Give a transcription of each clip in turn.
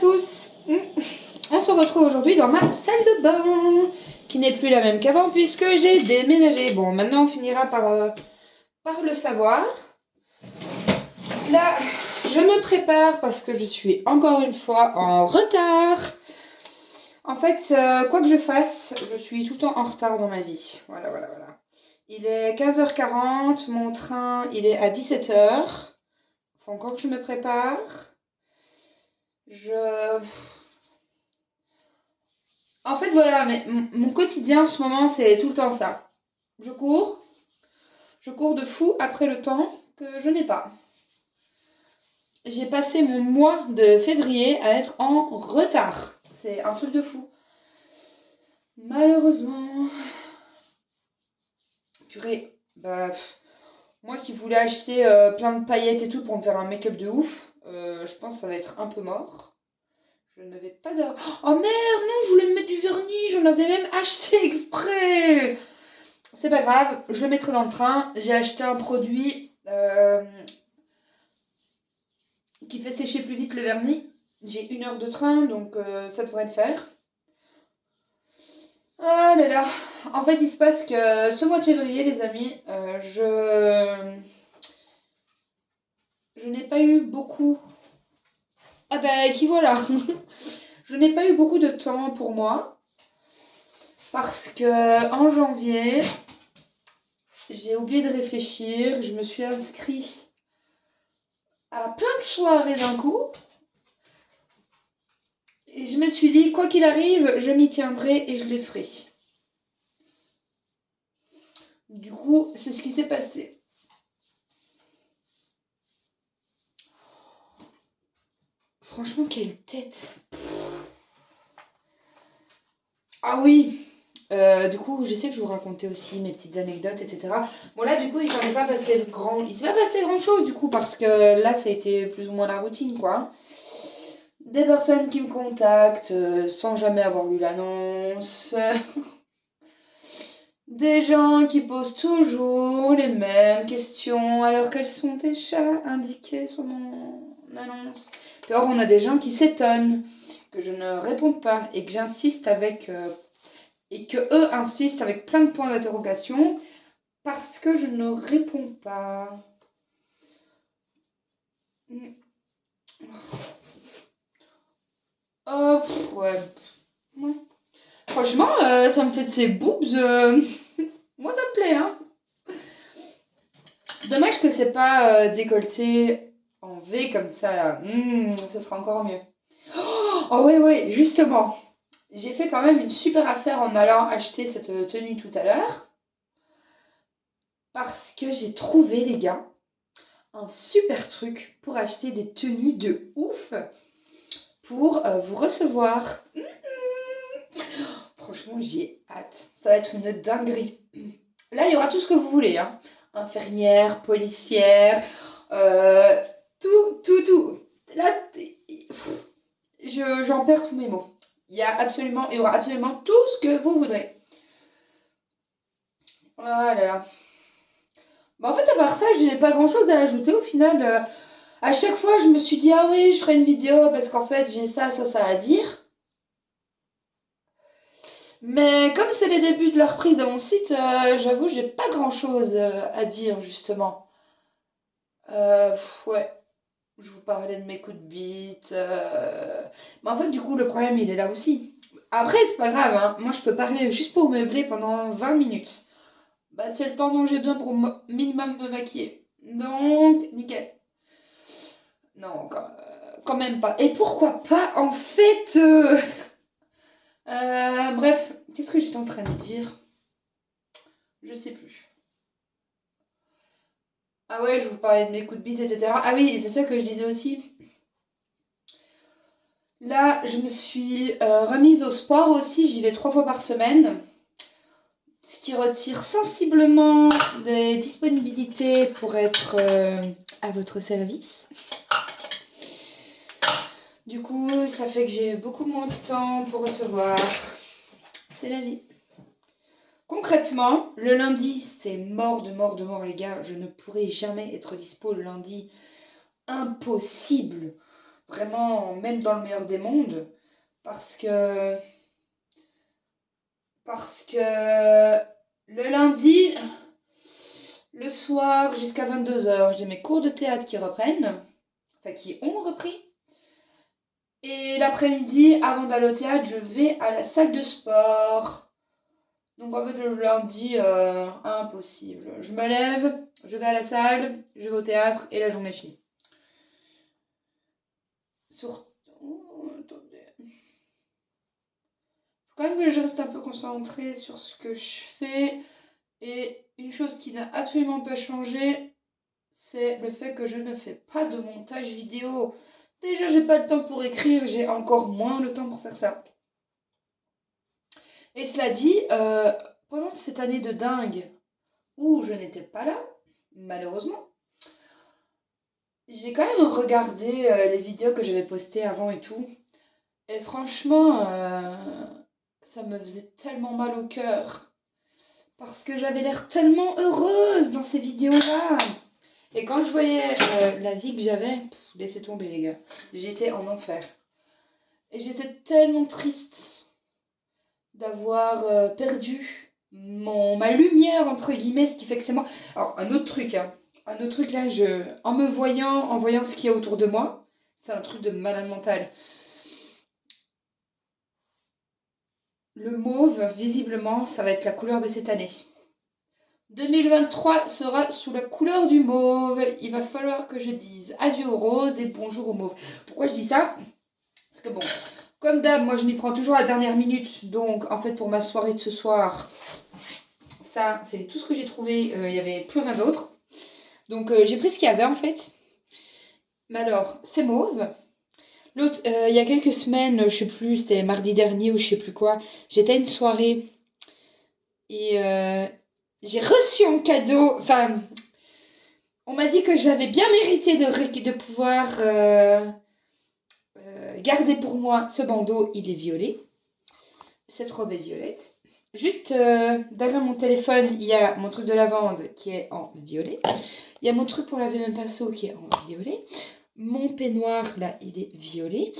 tous. On se retrouve aujourd'hui dans ma salle de bain, qui n'est plus la même qu'avant puisque j'ai déménagé. Bon, maintenant on finira par le savoir. Là, je me prépare parce que je suis encore une fois en retard. En fait, quoi que je fasse, je suis tout le temps en retard dans ma vie. Voilà. Il est 15h40, mon train, il est à 17h. Faut encore que je me prépare. En fait, voilà, mais mon quotidien en ce moment, c'est tout le temps ça. Je cours de fou après le temps que je n'ai pas. J'ai passé mon mois de février à être en retard. C'est un truc de fou. Malheureusement. Purée, moi qui voulais acheter plein de paillettes et tout pour me faire un make-up de ouf, je pense que ça va être un peu mort. Je ne vais pas avoir... Oh merde, non, je voulais me mettre du vernis, j'en avais même acheté exprès. C'est pas grave, je le mettrai dans le train. J'ai acheté un produit qui fait sécher plus vite le vernis. J'ai 1 heure de train, donc ça devrait le faire. Ah là là. En fait, il se passe que ce mois de février, les amis, je n'ai pas eu beaucoup... Ah ben, qui voilà. Je n'ai pas eu beaucoup de temps pour moi. Parce que en janvier, j'ai oublié de réfléchir. Je me suis inscrite à plein de soirées d'un coup. Et je me suis dit, quoi qu'il arrive, je m'y tiendrai et je les ferai. Du coup, c'est ce qui s'est passé. Franchement, quelle tête. Ah oui, du coup, je sais que je vous racontais aussi mes petites anecdotes, etc. Bon là, du coup, il s'est pas passé grand chose, du coup, parce que là, ça a été plus ou moins la routine, quoi. Des personnes qui me contactent sans jamais avoir lu l'annonce. Des gens qui posent toujours les mêmes questions alors qu'elles sont déjà indiquées sur mon annonce. Puis alors, on a des gens qui s'étonnent que je ne réponde pas et que j'insiste avec... et que eux insistent avec plein de points d'interrogation parce que je ne réponds pas. Ouais. Franchement, ça me fait de ces boobs. Moi, ça me plaît, hein. Dommage que c'est pas décolleté en V comme ça, là. Ça sera encore mieux. Oh, ouais, justement. J'ai fait quand même une super affaire en allant acheter cette tenue tout à l'heure. Parce que j'ai trouvé, les gars, un super truc pour acheter des tenues de ouf pour vous recevoir. Franchement, j'ai hâte. Ça va être une dinguerie. Là, il y aura tout ce que vous voulez, hein. Infirmière, policière, tout. Là, j'en perds tous mes mots. Il y aura absolument tout ce que vous voudrez. Oh là là. En fait, à part ça, j'ai pas grand chose à ajouter au final. À chaque fois, je me suis dit, ah oui, je ferai une vidéo parce qu'en fait, j'ai ça à dire. Mais comme c'est les débuts de la reprise de mon site, j'avoue, j'ai pas grand chose à dire justement. Ouais, je vous parlais de mes coups de bite. Mais en fait, du coup, le problème, il est là aussi. Après, c'est pas grave, hein. Moi, je peux parler juste pour meubler pendant 20 minutes. C'est le temps dont j'ai besoin pour minimum me maquiller. Donc, nickel. Non, quand même pas. Et pourquoi pas, en fait bref, qu'est-ce que j'étais en train de dire? Je sais plus. Ah ouais, je vous parlais de mes coups de bite, etc. Ah oui, et c'est ça que je disais aussi. Là, je me suis remise au sport aussi. J'y vais 3 fois par semaine. Ce qui retire sensiblement des disponibilités pour être à votre service. Du coup, ça fait que j'ai beaucoup moins de temps pour recevoir. C'est la vie. Concrètement, le lundi, c'est mort de mort, les gars. Je ne pourrai jamais être dispo le lundi. Impossible. Vraiment, même dans le meilleur des mondes. Parce que... Parce que le lundi, le soir jusqu'à 22 h, j'ai mes cours de théâtre qui reprennent. Enfin, qui ont repris. Et l'après-midi, avant d'aller au théâtre, je vais à la salle de sport. Donc en fait, le lundi, impossible. Je me lève, je vais à la salle, je vais au théâtre et la journée est finie. Surtout... Attendez. Faut quand même que je reste un peu concentrée sur ce que je fais. Et une chose qui n'a absolument pas changé, c'est le fait que je ne fais pas de montage vidéo. Déjà, j'ai pas le temps pour écrire, j'ai encore moins le temps pour faire ça. Et cela dit, pendant cette année de dingue où je n'étais pas là, malheureusement, j'ai quand même regardé les vidéos que j'avais postées avant et tout. Et franchement, ça me faisait tellement mal au cœur. Parce que j'avais l'air tellement heureuse dans ces vidéos-là. Et quand je voyais la vie que j'avais, laissez tomber les gars. J'étais en enfer. Et j'étais tellement triste d'avoir perdu ma lumière, entre guillemets, ce qui fait que c'est moi. Alors, un autre truc, hein. Un autre truc là, en me voyant, en voyant ce qu'il y a autour de moi, c'est un truc de malade mental. Le mauve, visiblement, ça va être la couleur de cette année. 2023 sera sous la couleur du mauve. Il va falloir que je dise adieu au rose et bonjour au mauve. Pourquoi je dis ça? Parce que bon, comme d'hab, moi je m'y prends toujours à la dernière minute. Donc en fait pour ma soirée de ce soir, ça c'est tout ce que j'ai trouvé. Il n'y avait plus rien d'autre. Donc j'ai pris ce qu'il y avait en fait. Mais alors, c'est mauve. L'autre, il y a quelques semaines, je sais plus, c'était mardi dernier ou je sais plus quoi, j'étais à une soirée et j'ai reçu en cadeau, enfin, on m'a dit que j'avais bien mérité de pouvoir garder pour moi ce bandeau, il est violet. Cette robe est violette. Juste derrière mon téléphone, il y a mon truc de lavande qui est en violet. Il y a mon truc pour laver mes pinceaux qui est en violet. Mon peignoir, là, il est violet.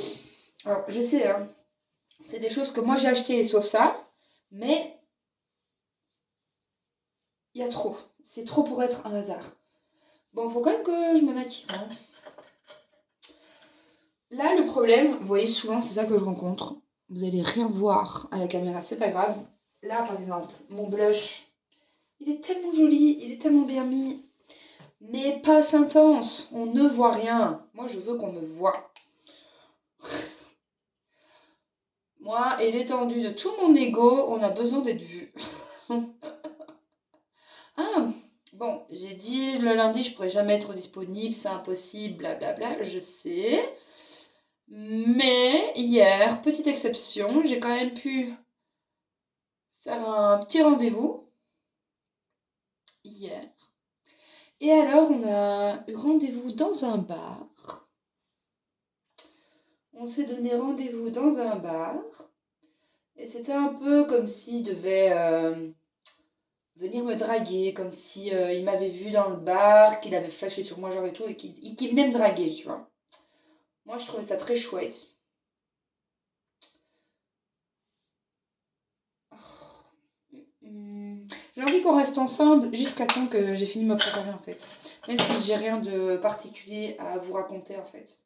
Alors, je sais, hein, c'est des choses que moi j'ai achetées, sauf ça. Mais il y a trop. C'est trop pour être un hasard. Bon, faut quand même que je me maquille. Hein. Là, le problème, vous voyez, souvent, c'est ça que je rencontre. Vous allez rien voir à la caméra, c'est pas grave. Là, par exemple, mon blush, il est tellement joli, il est tellement bien mis, mais pas assez intense. On ne voit rien. Moi, je veux qu'on me voie. Moi et l'étendue de tout mon ego, on a besoin d'être vu. Ah, bon, j'ai dit le lundi, je pourrais jamais être disponible, c'est impossible, blablabla, je sais. Mais hier, petite exception, j'ai quand même pu faire un petit rendez-vous hier. Et alors, on a eu rendez-vous dans un bar. On s'est donné rendez-vous dans un bar. Et c'était un peu comme s'il devait venir me draguer, comme si il m'avait vu dans le bar, qu'il avait flashé sur moi, genre et tout, et qu'il venait me draguer, tu vois. Moi, je trouvais ça très chouette. J'ai envie qu'on reste ensemble jusqu'à temps que j'ai fini de me préparer, en fait. Même si j'ai rien de particulier à vous raconter, en fait.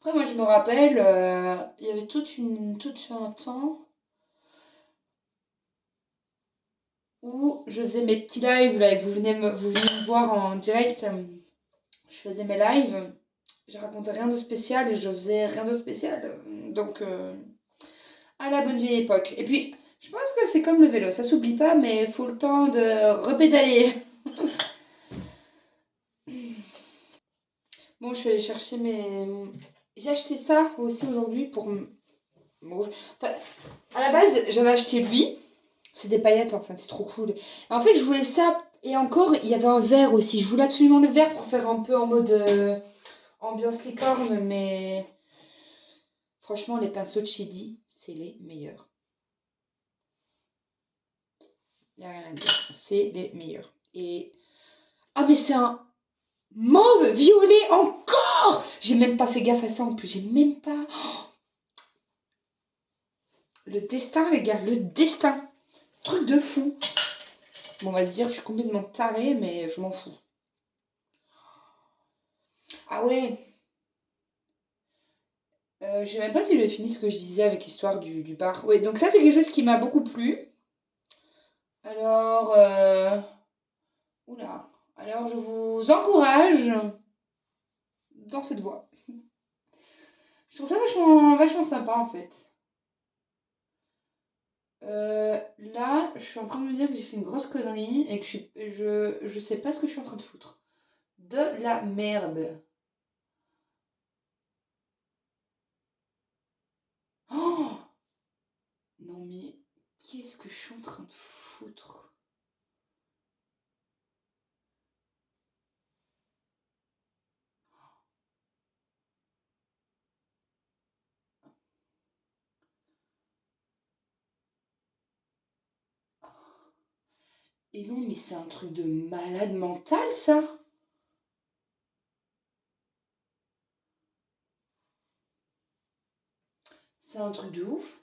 Après, moi, je me rappelle, il y avait tout un temps où je faisais mes petits lives, là, et vous venez me voir en direct. Je faisais mes lives, je racontais rien de spécial et je faisais rien de spécial. Donc, à la bonne vieille époque. Et puis, je pense que c'est comme le vélo, ça s'oublie pas, mais il faut le temps de repédaler. Bon, je suis allée chercher mes... J'ai acheté ça aussi aujourd'hui pour... Enfin, à la base, j'avais acheté lui. C'est des paillettes, enfin, c'est trop cool. Et en fait, je voulais ça. Et encore, il y avait un vert aussi. Je voulais absolument le vert pour faire un peu en mode ambiance licorne. Mais franchement, les pinceaux de Shady, c'est les meilleurs. Il n'y a rien à dire. C'est les meilleurs. Et... Ah, mais c'est un... Mauve, violet, encore. J'ai même pas fait gaffe à ça en plus. J'ai même pas... Le destin, les gars, le destin. Truc de fou. Bon, on va se dire que je suis complètement tarée, mais je m'en fous. Ah ouais. Je sais même pas si j'ai fini ce que je disais avec l'histoire du bar. Ouais, donc ça, c'est quelque chose qui m'a beaucoup plu. Alors, oula. Alors, je vous encourage dans cette voie. Je trouve ça vachement sympa, en fait. Là, je suis en train de me dire que j'ai fait une grosse connerie et que je sais pas ce que je suis en train de foutre. De la merde. Oh non mais, qu'est-ce que je suis en train de foutre? Et non mais c'est un truc de malade mental ça. C'est un truc de ouf.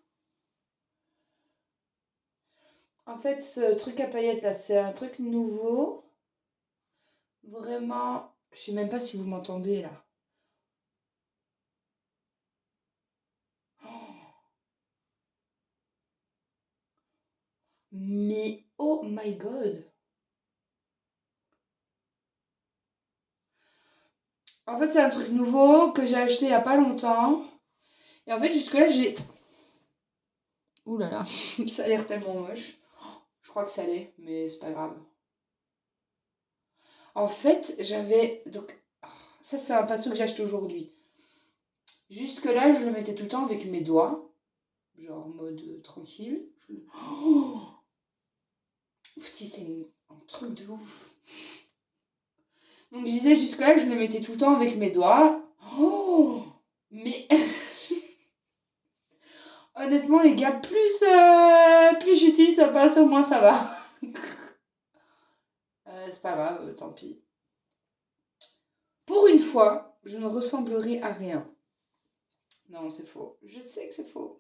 En fait, ce truc à paillettes là, c'est un truc nouveau. Vraiment, je sais même pas si vous m'entendez là. Oh, mais oh my god. En fait, c'est un truc nouveau que j'ai acheté il y a pas longtemps. Et en fait, jusque-là, j'ai... Ouh là là, ça a l'air tellement moche. Je crois que ça l'est, mais c'est pas grave. En fait, j'avais... Donc, ça, c'est un pinceau que j'ai acheté aujourd'hui. Jusque-là, je le mettais tout le temps avec mes doigts. Genre en mode tranquille. Oh, putain, c'est un truc de ouf. Donc, je disais jusque-là que je le mettais tout le temps avec mes doigts. Oh, mais honnêtement, les gars, plus j'utilise ce pinceau, moins ça va. C'est pas grave, tant pis. Pour une fois, je ne ressemblerai à rien. Non, c'est faux. Je sais que c'est faux.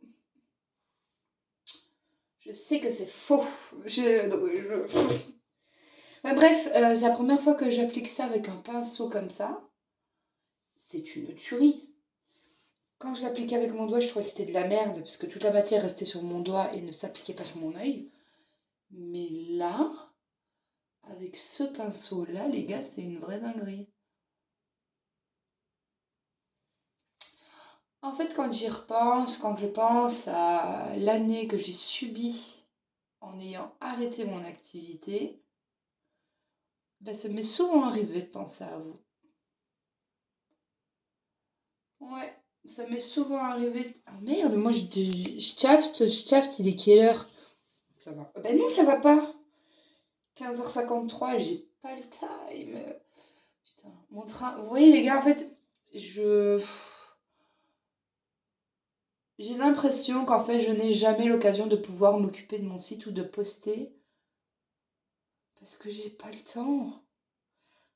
Je sais que c'est faux. Ouais, bref, c'est la première fois que j'applique ça avec un pinceau comme ça. C'est une tuerie. Quand je l'appliquais avec mon doigt, je trouvais que c'était de la merde parce que toute la matière restait sur mon doigt et ne s'appliquait pas sur mon œil. Mais là, avec ce pinceau-là, les gars, c'est une vraie dinguerie. En fait, quand j'y repense, quand je pense à l'année que j'ai subie en ayant arrêté mon activité, ben, ça m'est souvent arrivé de penser à vous. Ouais, ça m'est souvent arrivé. Ah merde, moi je tafte, il est quelle heure? Ça va. Ben non, ça va pas. 15h53, j'ai pas le time. Putain, mon train. Vous voyez, les gars, en fait, je. J'ai l'impression qu'en fait, je n'ai jamais l'occasion de pouvoir m'occuper de mon site ou de poster parce que j'ai pas le temps.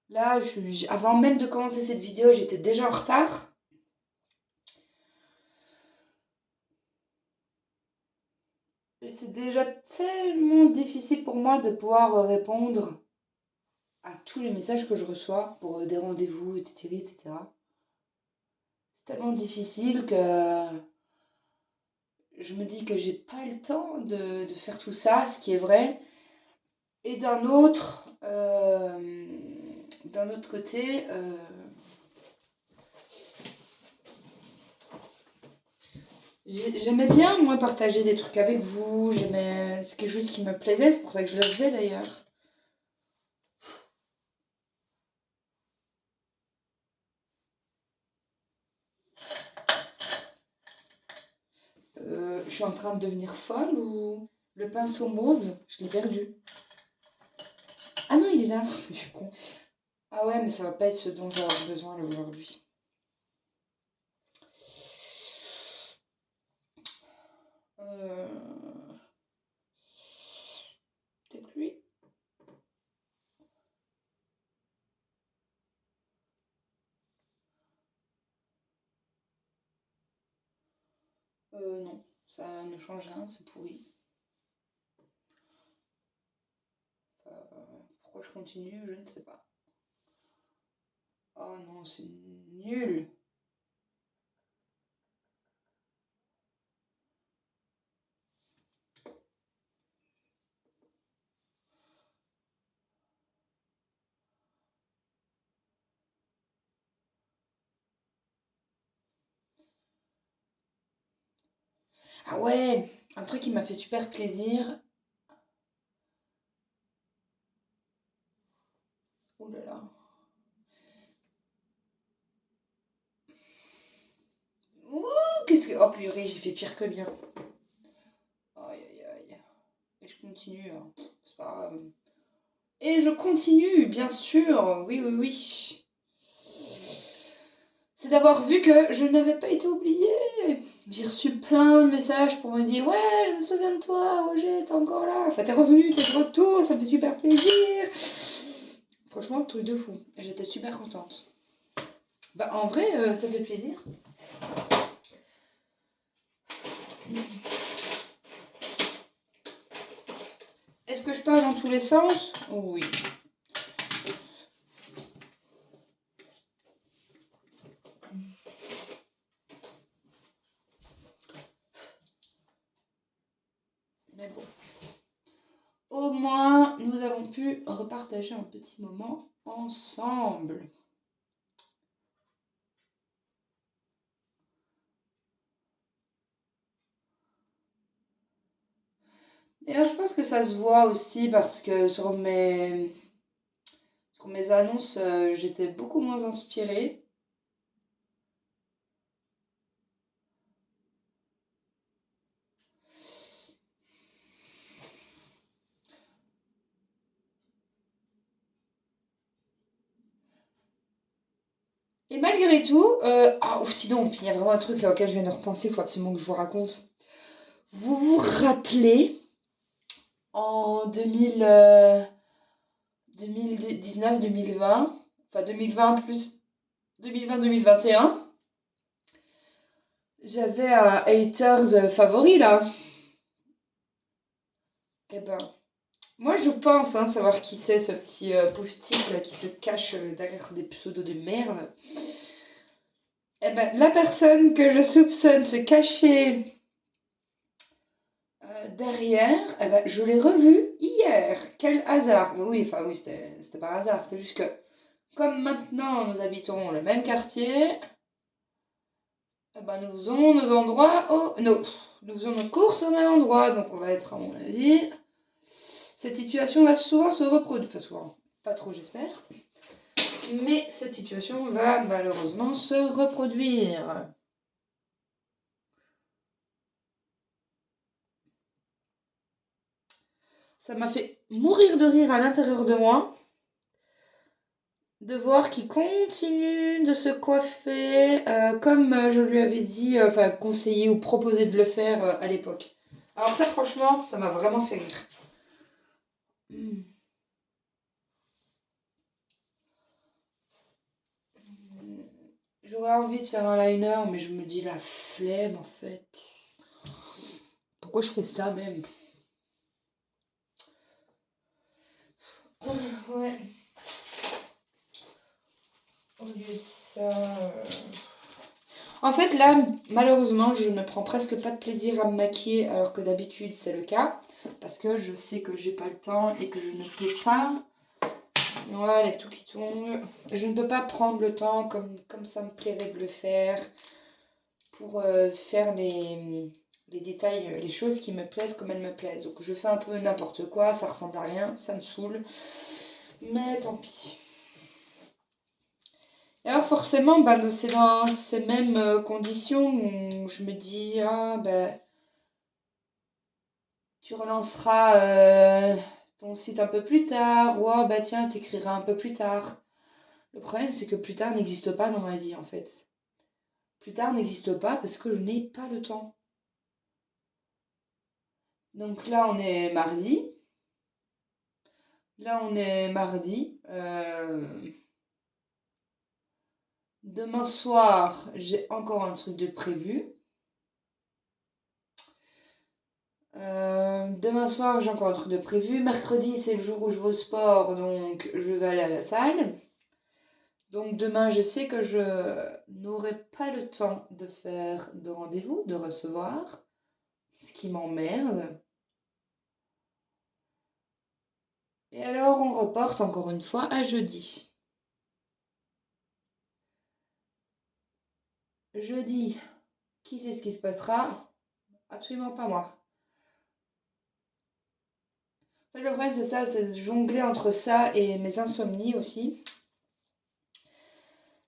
Là, avant même de commencer cette vidéo, j'étais déjà en retard. Et c'est déjà tellement difficile pour moi de pouvoir répondre à tous les messages que je reçois pour des rendez-vous, etc., etc. C'est tellement difficile que je me dis que j'ai pas le temps de faire tout ça, ce qui est vrai. Et d'un autre côté, j'aimais bien, moi, partager des trucs avec vous. C'est quelque chose qui me plaisait, c'est pour ça que je le faisais d'ailleurs. Je suis en train de devenir folle ou le pinceau mauve, je l'ai perdu. Ah non, il est là, je suis con. Ah ouais, mais ça va pas être ce dont j'aurai besoin là aujourd'hui. Peut-être lui. Non, ça ne change rien, c'est pourri. Pourquoi je continue, je ne sais pas. Oh non, c'est nul. Ah ouais, un truc qui m'a fait super plaisir. Ouh là là. Ouh, qu'est-ce que... Oh purée, j'ai fait pire que bien. Aïe aïe aïe. Et je continue, hein. C'est pas grave. Et je continue, bien sûr. Oui, oui, oui. C'est d'avoir vu que je n'avais pas été oubliée. J'ai reçu plein de messages pour me dire ouais, je me souviens de toi, Roger, t'es encore là. Enfin, t'es revenu, t'es de retour, ça me fait super plaisir. Franchement, truc de fou. J'étais super contente. Bah, en vrai, ça fait plaisir. Est-ce que je parle dans tous les sens? Oui. Mais bon. Au moins, nous avons pu repartager un petit moment ensemble. D'ailleurs, je pense que ça se voit aussi parce que sur mes annonces, j'étais beaucoup moins inspirée. Et malgré tout, ah ouf, dis donc, il y a vraiment un truc là auquel je viens de repenser, il faut absolument que je vous raconte. Vous vous rappelez en 2019-2020, enfin 2020 plus 2020-2021, j'avais un haters favori là. Eh ben, moi je pense savoir qui c'est ce petit pauvre type là qui se cache derrière des pseudos de merde. Eh ben, la personne que je soupçonne se cacher derrière, eh ben, je l'ai revu hier. Quel hasard. Oui, enfin oui, c'était pas un hasard. C'est juste que, comme maintenant nous habitons le même quartier, eh ben, nous faisons nos endroits nous faisons nos courses au même endroit. Donc on va être, à mon avis, cette situation va souvent se reproduire. Enfin, souvent, pas trop, j'espère. Mais cette situation va malheureusement se reproduire. Ça m'a fait mourir de rire à l'intérieur de moi de voir qu'il continue de se coiffer comme je lui avais dit, enfin conseillé ou proposé de le faire à l'époque. Alors ça franchement, ça m'a vraiment fait rire. Hmm. J'aurais envie de faire un liner, mais je me dis la flemme en fait. Pourquoi je fais ça même? Ouais, au lieu de ça. En fait, là, malheureusement, je ne prends presque pas de plaisir à me maquiller, alors que d'habitude, c'est le cas. Parce que je sais que j'ai pas le temps et que je ne peux pas. Voilà, tout qui tombe. Je ne peux pas prendre le temps comme ça me plairait de le faire pour faire les détails, les choses qui me plaisent comme elles me plaisent. Donc je fais un peu n'importe quoi, ça ressemble à rien, ça me saoule. Mais tant pis. Et alors forcément, bah, c'est dans ces mêmes conditions où je me dis, ah ben, tu relanceras ton site un peu plus tard, ou ah bah tiens, t'écriras un peu plus tard. Le problème, c'est que plus tard n'existe pas dans ma vie en fait. Plus tard n'existe pas parce que je n'ai pas le temps. Donc là, on est mardi. Là, on est mardi. Demain soir, j'ai encore un truc de prévu. Demain soir, j'ai encore un truc de prévu. Mercredi, c'est le jour où je vais au sport, donc je vais aller à la salle. Donc demain, je sais que je n'aurai pas le temps de faire de rendez-vous, de recevoir, ce qui m'emmerde. Et alors, on reporte encore une fois à jeudi. Jeudi, qui sait ce qui se passera? Absolument pas moi. Le problème, c'est ça, c'est jongler entre ça et mes insomnies aussi.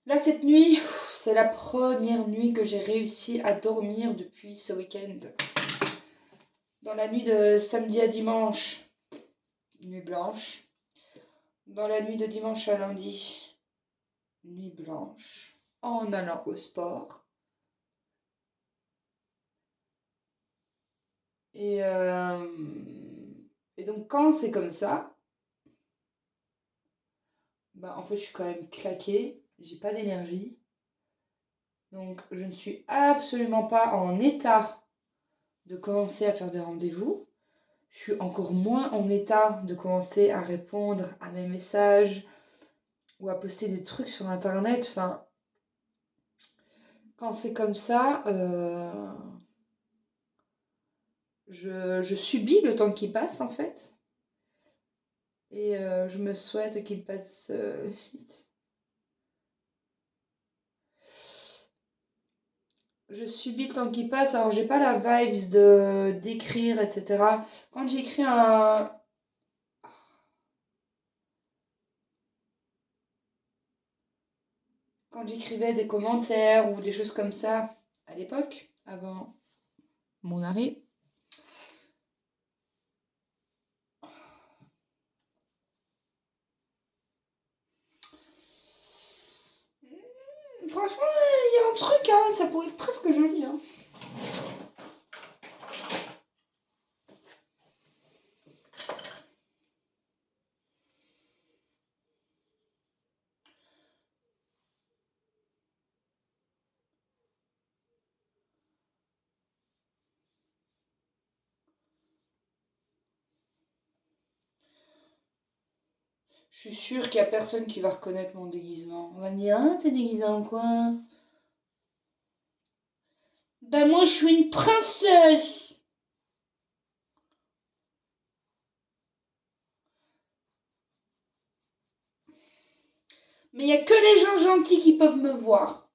Là, cette nuit, c'est la première nuit que j'ai réussi à dormir depuis ce week-end. Dans la nuit de samedi à dimanche, nuit blanche. Dans la nuit de dimanche à lundi, nuit blanche. En allant au sport. Et, euh, et donc, quand c'est comme ça, bah, en fait, je suis quand même claquée. J'ai pas d'énergie. Donc, je ne suis absolument pas en état de commencer à faire des rendez-vous. Je suis encore moins en état de commencer à répondre à mes messages ou à poster des trucs sur internet. Enfin, quand c'est comme ça, je subis le temps qui passe en fait. Et je me souhaite qu'il passe vite. Je subis le temps qui passe, alors j'ai pas la vibes de d'écrire, etc. Quand j'écris un, quand j'écrivais des commentaires ou des choses comme ça à l'époque, avant mon arrêt, franchement, il y a un truc, hein, ça pourrait être presque joli. Hein. Je suis sûre qu'il n'y a personne qui va reconnaître mon déguisement. On va me dire, ah, t'es déguisée en quoi? Ben moi, je suis une princesse. Mais il n'y a que les gens gentils qui peuvent me voir.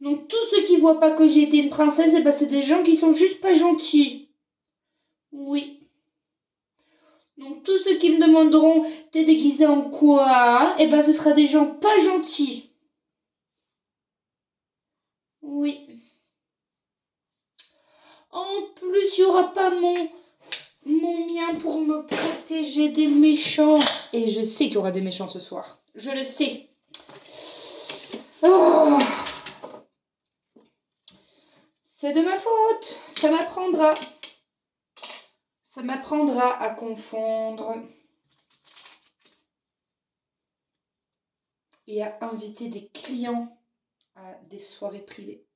Donc tous ceux qui voient pas que j'ai été une princesse, eh ben, c'est des gens qui sont juste pas gentils. Oui. Donc tous ceux qui me demanderont, t'es déguisée en quoi? Eh ben ce sera des gens pas gentils. Oui. En plus, il n'y aura pas mon mien pour me protéger des méchants. Et je sais qu'il y aura des méchants ce soir. Je le sais. Oh, c'est de ma faute. Ça m'apprendra. Ça m'apprendra à confondre et à inviter des clients à des soirées privées.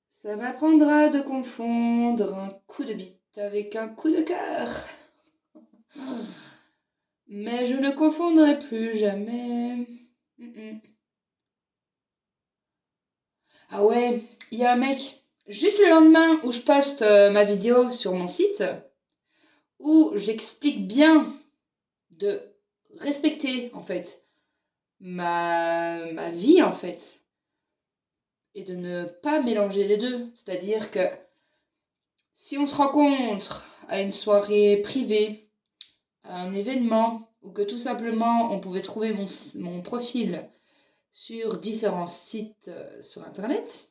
Ça m'apprendra de confondre un coup de bite avec un coup de cœur. Mais je ne confondrai plus jamais. Ah ouais, il y a un mec, juste le lendemain où je poste ma vidéo sur mon site, où j'explique bien de respecter en fait ma vie en fait et de ne pas mélanger les deux. C'est-à-dire que si on se rencontre à une soirée privée, à un événement, ou que tout simplement on pouvait trouver mon profil sur différents sites sur internet,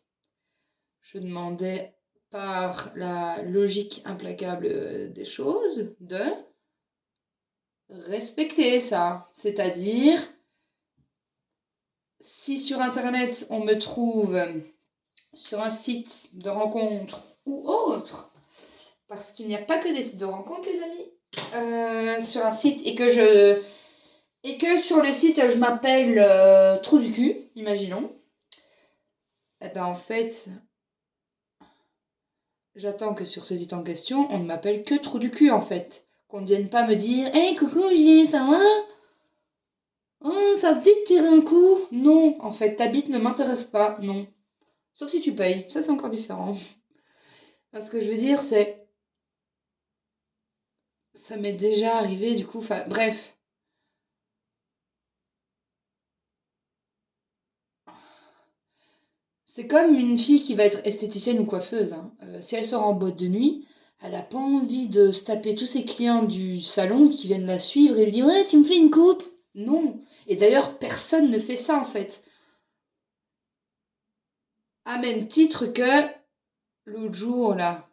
je demandais par la logique implacable des choses de respecter ça. C'est-à-dire, si sur internet on me trouve sur un site de rencontre ou autre, parce qu'il n'y a pas que des sites de rencontre, les amis, sur un site et que sur le site je m'appelle Trou du cul, imaginons, et ben en fait, J'attends que sur ce site en question, on ne m'appelle que trou du cul en fait. Qu'on ne vienne pas me dire hey, coucou Gilles, ça va? Oh, ça te dit de tirer un coup? Non, en fait, ta bite ne m'intéresse pas, non. Sauf si tu payes, ça c'est encore différent. Ce que je veux dire, c'est. Ça m'est déjà arrivé du coup, enfin bref. C'est comme une fille qui va être esthéticienne ou coiffeuse, hein. Si elle sort en boîte de nuit, elle a pas envie de se taper tous ses clients du salon qui viennent la suivre et lui dire ouais, tu me fais une coupe? Non. Et d'ailleurs, personne ne fait ça en fait. À même titre que l'autre jour là,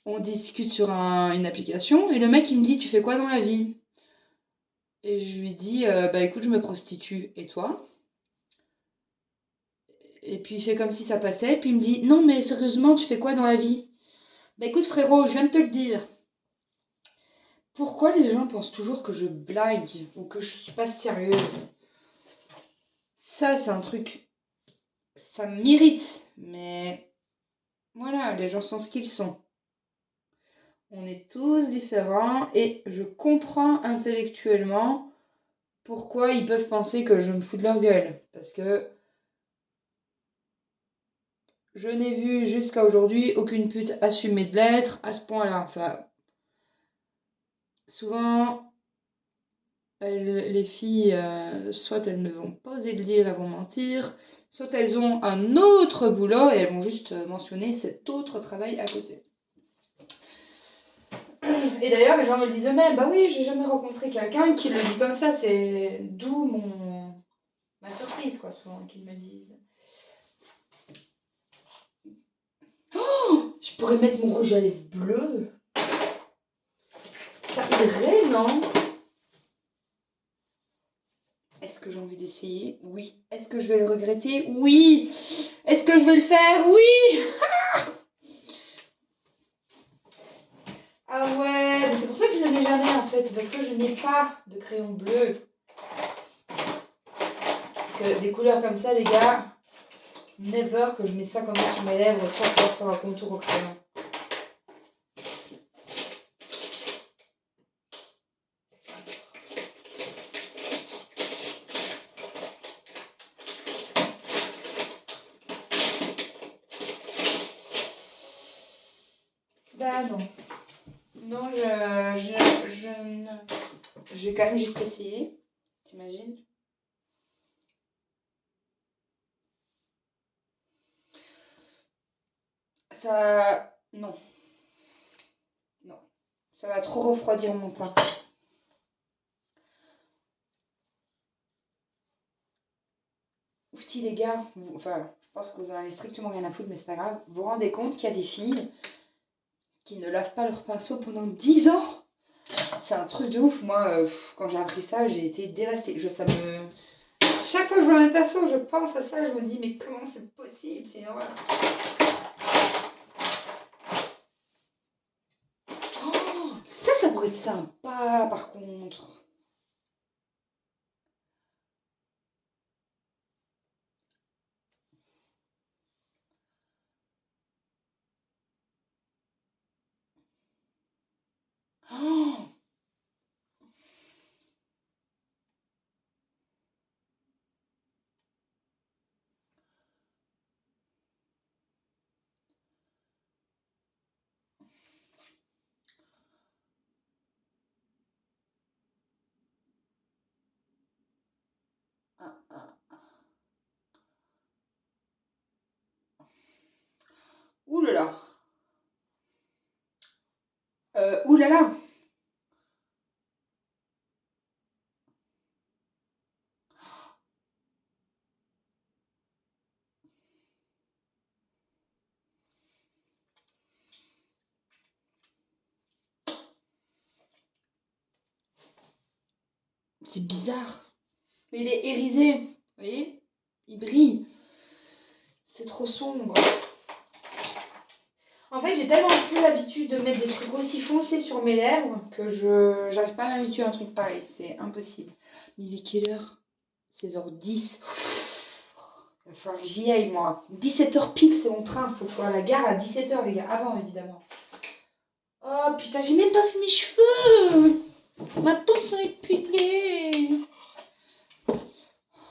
on discute sur une application et le mec il me dit tu fais quoi dans la vie? Et je lui dis bah écoute, je me prostitue. Et toi? Et puis il fait comme si ça passait, puis il me dit non mais sérieusement, tu fais quoi dans la vie? Bah écoute frérot, je viens de te le dire. Pourquoi les gens pensent toujours que je blague ou que je suis pas sérieuse? Ça, c'est un truc, ça m'irrite, mais voilà, les gens sont ce qu'ils sont. On est tous différents et je comprends intellectuellement pourquoi ils peuvent penser que je me fous de leur gueule. Parce que je n'ai vu jusqu'à aujourd'hui aucune pute assumer de l'être à ce point-là. Enfin, souvent, les filles, soit elles ne vont pas oser le dire, elles vont mentir, soit elles ont un autre boulot et elles vont juste mentionner cet autre travail à côté. Et d'ailleurs, les gens me disent eux-mêmes, bah oui, j'ai jamais rencontré quelqu'un qui le dit comme ça, c'est d'où ma surprise, quoi, souvent, qu'ils me disent. Oh, je pourrais mettre mon rouge à lèvres bleu. Ça irait, non? Est-ce que j'ai envie d'essayer? Oui. Est-ce que je vais le regretter? Oui. Est-ce que je vais le faire? Oui. Ah ouais, c'est pour ça que je ne le mets jamais en fait, parce que je n'ai pas de crayon bleu. Parce que des couleurs comme ça, les gars, never que je mets ça comme ça sur mes lèvres sans pouvoir faire un contour au crayon. Bah non. Non, je vais quand même juste essayer. T'imagines? Ça... Non. Non. Ça va trop refroidir mon teint. Oufti les gars, enfin, je pense que vous en avez strictement rien à foutre, mais c'est pas grave. Vous vous rendez compte qu'il y a des filles qui ne lavent pas leur pinceau pendant 10 ans? C'est un truc de ouf. Moi, quand j'ai appris ça, j'ai été dévastée. Chaque fois que je vois mes pinceaux, je pense à ça, je me dis, mais comment c'est possible? C'est une horreur. Oh, ça pourrait être sympa, par contre. Oh, ah, ah. Ouh là là. Ouh là là. C'est bizarre. Mais il est irisé. Vous voyez? Il brille. C'est trop sombre. En fait, j'ai tellement plus l'habitude de mettre des trucs aussi foncés sur mes lèvres que j'arrive pas à m'habituer à un truc pareil. C'est impossible. Mais il est quelle heure? 16h10. Il va falloir que j'y aille, moi. 17h pile, c'est mon train. Faut que je sois à la gare à 17h, les gars. Avant, évidemment. Oh putain, j'ai même pas fait mes cheveux. Ma peau sont épilée. Oh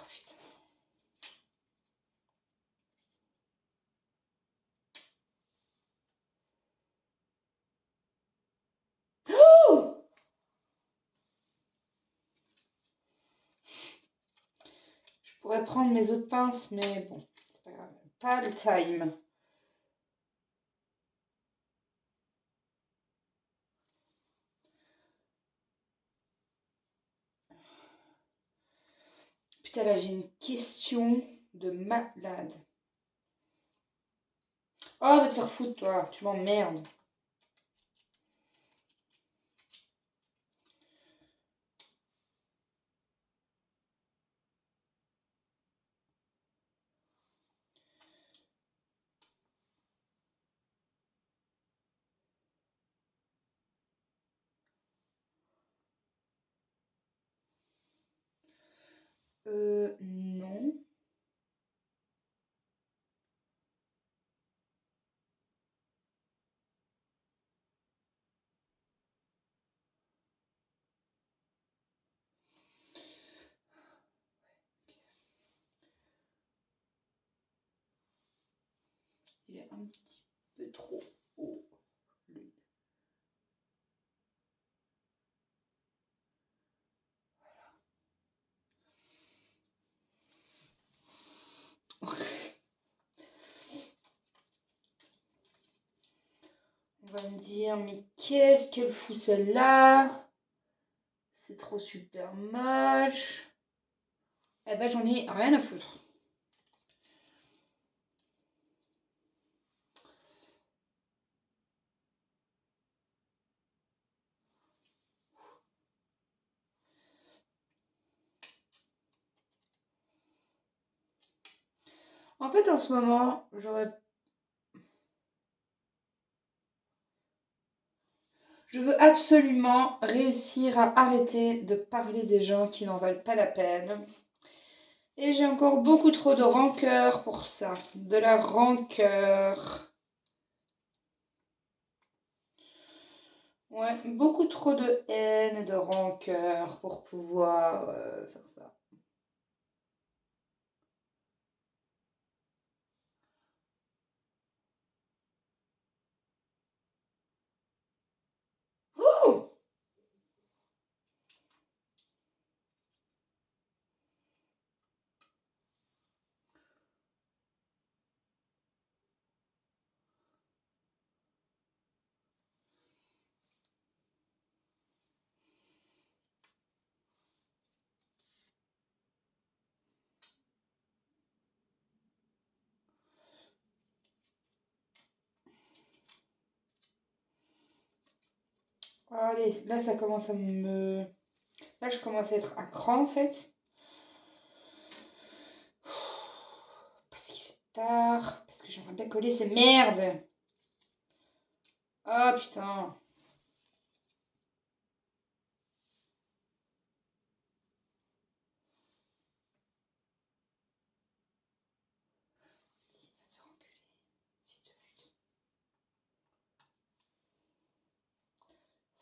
putain. Oh, je pourrais prendre mes autres pinces, mais bon, c'est pas grave. Pas le time. Putain, là, j'ai une question de malade. Oh, va te faire foutre, toi. Tu m'emmerdes. Non. Il est un petit peu trop haut, lui. On va me dire, mais qu'est-ce qu'elle fout celle-là? C'est trop super moche. Eh ben, j'en ai rien à foutre. En fait, en ce moment, je veux absolument réussir à arrêter de parler des gens qui n'en valent pas la peine. Et j'ai encore beaucoup trop de rancœur pour ça. De la rancœur. Ouais, beaucoup trop de haine et de rancœur pour pouvoir faire ça. Oh, allez, là ça commence à me... Là je commence à être à cran en fait. Parce qu'il est tard. Parce que j'aimerais bien coller ces merdes. Ah putain.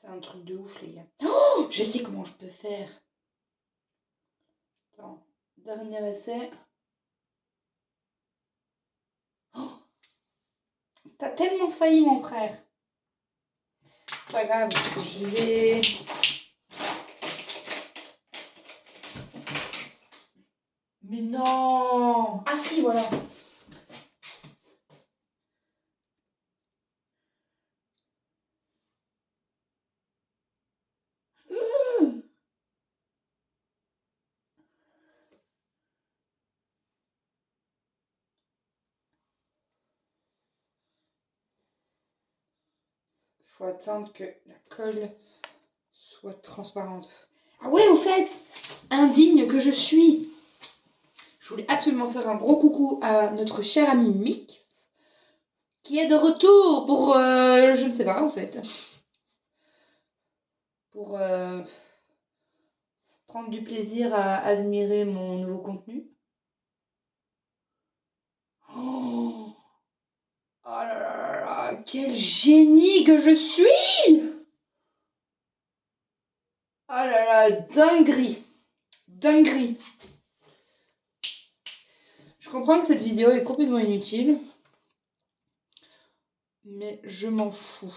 C'est un truc de ouf les gars. Oh, je sais comment je peux faire. Attends, dernier essai. Oh, t'as tellement failli mon frère. C'est pas grave, je vais... Mais non. Ah si, voilà. Il faut attendre que la colle soit transparente. Ah ouais, au fait, indigne que je suis. Je voulais absolument faire un gros coucou à notre cher ami Mick, qui est de retour pour, je ne sais pas en fait, pour prendre du plaisir à admirer mon nouveau contenu. quel génie que je suis! Oh là là, dinguerie! Dinguerie! Je comprends que cette vidéo est complètement inutile, mais je m'en fous.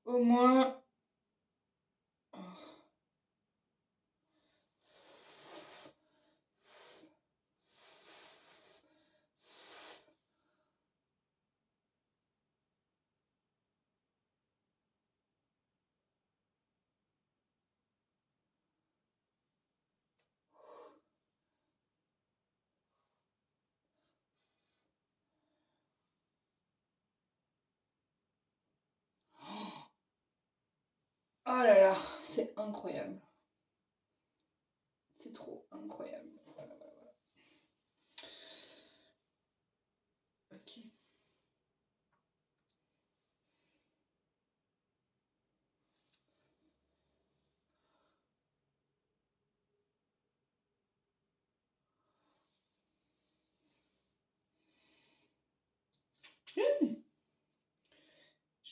Au moins... Oh là là, c'est incroyable. C'est trop incroyable. Voilà, voilà, voilà. Ok.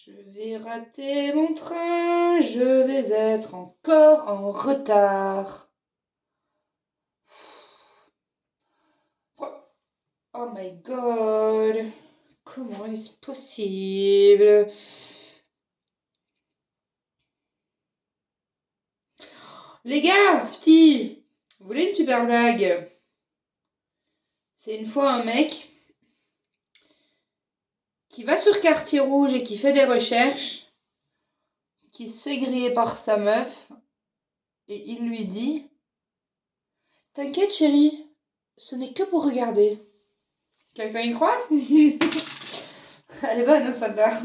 Je vais rater mon train, je vais être encore en retard. Oh my god, comment est-ce possible? Les gars, Fti, vous voulez une super blague? C'est une fois un mec qui va sur Quartier Rouge et qui fait des recherches, qui se fait griller par sa meuf, et il lui dit: T'inquiète chérie, ce n'est que pour regarder. Quelqu'un y croit? Elle est bonne, celle-là.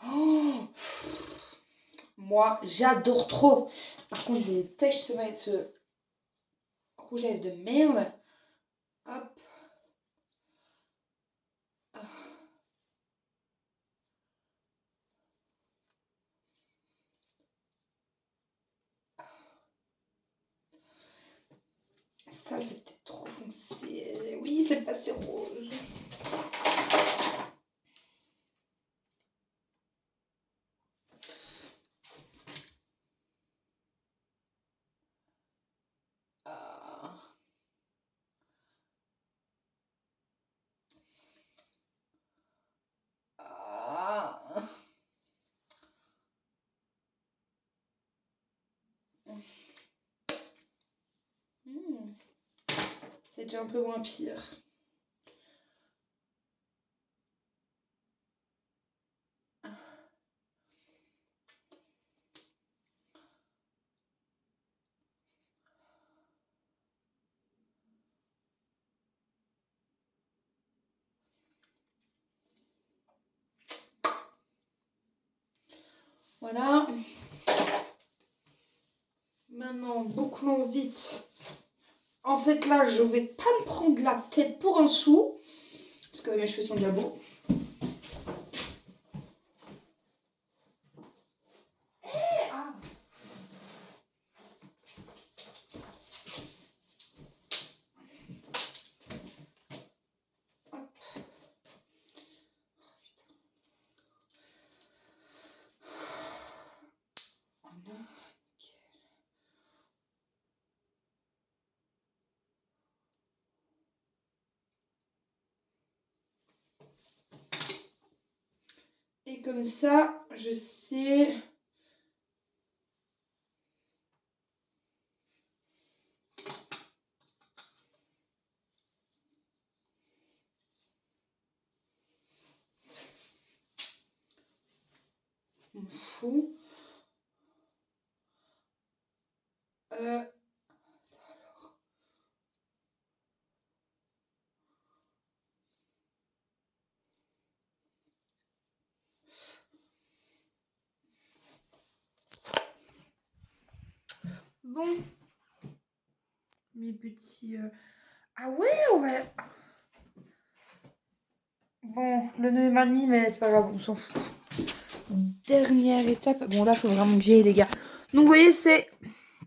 Oh, moi, j'adore trop. Par contre, je déteste ce rouge à lèvres de merde. Hop. Ça, c'est peut-être trop foncé. Oui, c'est passé rose. Ah. Ah. C'est déjà un peu moins pire. Voilà. Maintenant, bouclons vite. En fait, là, je vais pas me prendre la tête pour un sou. Parce que mes cheveux sont déjà beaux. Ah. Hop. Oh non. Et comme ça, je sais... Je m'en fous. Bon. Mes petits... Ah ouais. Bon, le nœud est mal mis, mais c'est pas grave, on s'en fout. dernière étape. Bon, là, il faut vraiment que j'y aille, les gars. Donc, vous voyez, c'est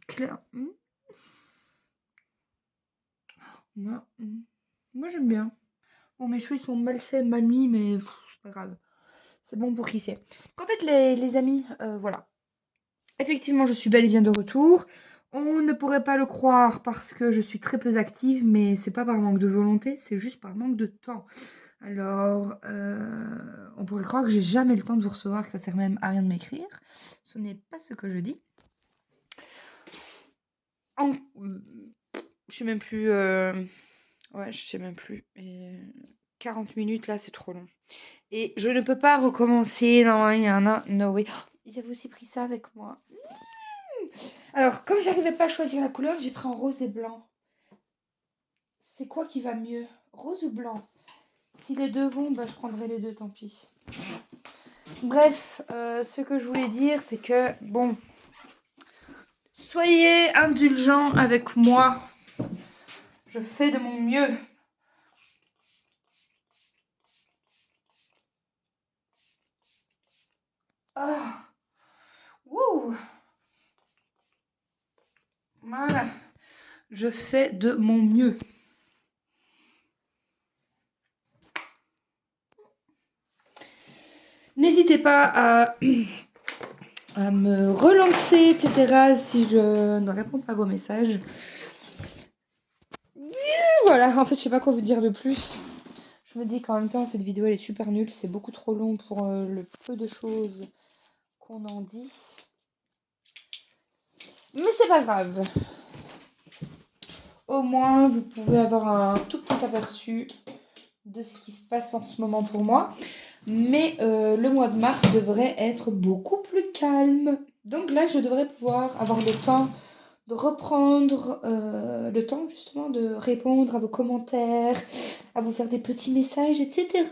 clair. Moi, j'aime bien. Bon, mes cheveux, ils sont mal faits, mal mis, mais c'est pas grave. C'est bon pour qui c'est. En fait, les amis, voilà. Effectivement, je suis bel et bien de retour. On ne pourrait pas le croire parce que je suis très peu active, mais c'est pas par manque de volonté, c'est juste par manque de temps. Alors, on pourrait croire que j'ai jamais le temps de vous recevoir, que ça sert même à rien de m'écrire. Ce n'est pas ce que je dis. Je sais même plus. Ouais, je sais même plus. Et 40 minutes là, c'est trop long. Et je ne peux pas recommencer. Non, il y en a. No way. J'avais aussi pris ça avec moi. Alors, comme j'arrivais pas à choisir la couleur, j'ai pris en rose et blanc. C'est quoi qui va mieux? Rose ou blanc? Si les deux vont, bah, je prendrai les deux, tant pis. Bref, ce que je voulais dire, c'est que, bon, soyez indulgents avec moi. Je fais de mon mieux. Ah, wouh. Voilà. Je fais de mon mieux. N'hésitez pas à me relancer, etc. si je ne réponds pas à vos messages. Voilà, en fait, je sais pas quoi vous dire de plus. Je me dis qu'en même temps, cette vidéo, elle est super nulle. C'est beaucoup trop long pour le peu de choses qu'on en dit. Mais c'est pas grave. Au moins, vous pouvez avoir un tout petit aperçu de ce qui se passe en ce moment pour moi. Mais le mois de mars devrait être beaucoup plus calme. Donc là, je devrais pouvoir avoir le temps de reprendre le temps justement de répondre à vos commentaires, à vous faire des petits messages, etc.